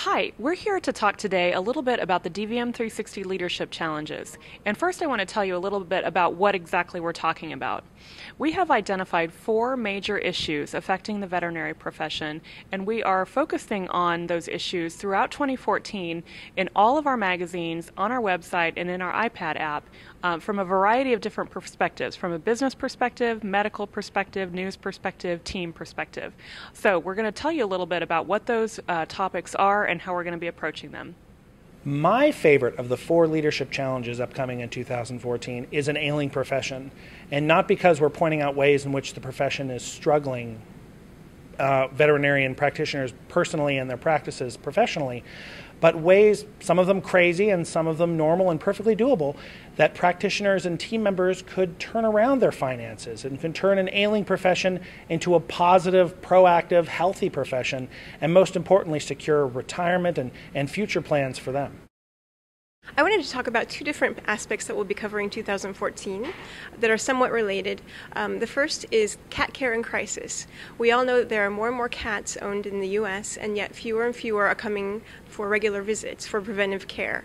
Hi, we're here to talk today a little bit about the DVM 360 Leadership Challenges. And first I want to tell you a little bit about what exactly we're talking about. We have identified 4 major issues affecting the veterinary profession, and we are focusing on those issues throughout 2014 in all of our magazines, on our website, and in our iPad app from a variety of different perspectives, from a business perspective, medical perspective, news perspective, team perspective. So we're going to tell you a little bit about what those topics are and how we're going to be approaching them. My favorite of the 4 leadership challenges upcoming in 2014 is an ailing profession. And not because we're pointing out ways in which the profession is struggling, veterinarian practitioners personally and their practices professionally, but ways, some of them crazy and some of them normal and perfectly doable, that practitioners and team members could turn around their finances and can turn an ailing profession into a positive, proactive, healthy profession, and most importantly, secure retirement and future plans for them. I wanted to talk about 2 different aspects that we'll be covering in 2014 that are somewhat related. The first is cat care in crisis. We all know that there are more and more cats owned in the U.S., and yet fewer and fewer are coming for regular visits for preventive care.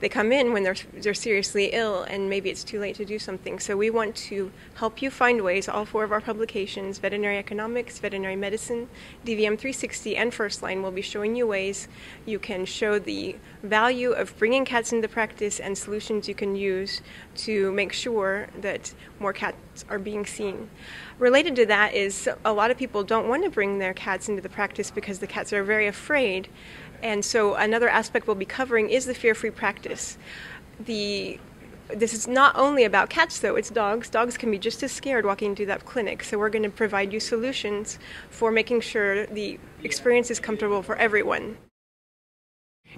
They come in when they're seriously ill and maybe it's too late to do something. So we want to help you find ways. All 4 of our publications, Veterinary Economics, Veterinary Medicine, DVM 360, and First Line, will be showing you ways you can show the value of bringing cats into practice and solutions you can use to make sure that more cats are being seen. Related to that is a lot of people don't want to bring their cats into the practice because the cats are very afraid. And so another aspect we'll be covering is the fear-free practice. This is not only about cats, though. It's dogs. Dogs can be just as scared walking into that clinic. So we're going to provide you solutions for making sure the experience is comfortable for everyone.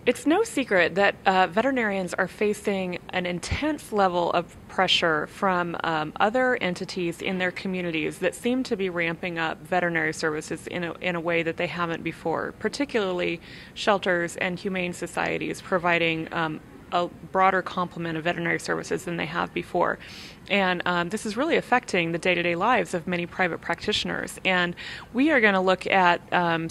It's no secret that veterinarians are facing an intense level of pressure from other entities in their communities that seem to be ramping up veterinary services in a way that they haven't before, particularly shelters and humane societies providing a broader complement of veterinary services than they have before. And this is really affecting the day-to-day lives of many private practitioners. And we are going to look at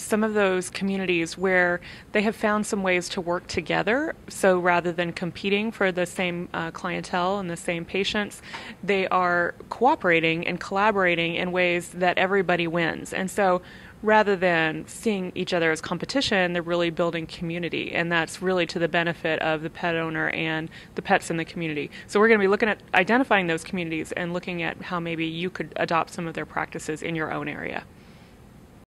some of those communities where they have found some ways to work together. So rather than competing for the same clientele and the same patients, they are cooperating and collaborating in ways that everybody wins. And so rather than seeing each other as competition, they're really building community, and that's really to the benefit of the pet owner and the pets in the community. So we're going to be looking at identifying those communities and looking at how maybe you could adopt some of their practices in your own area.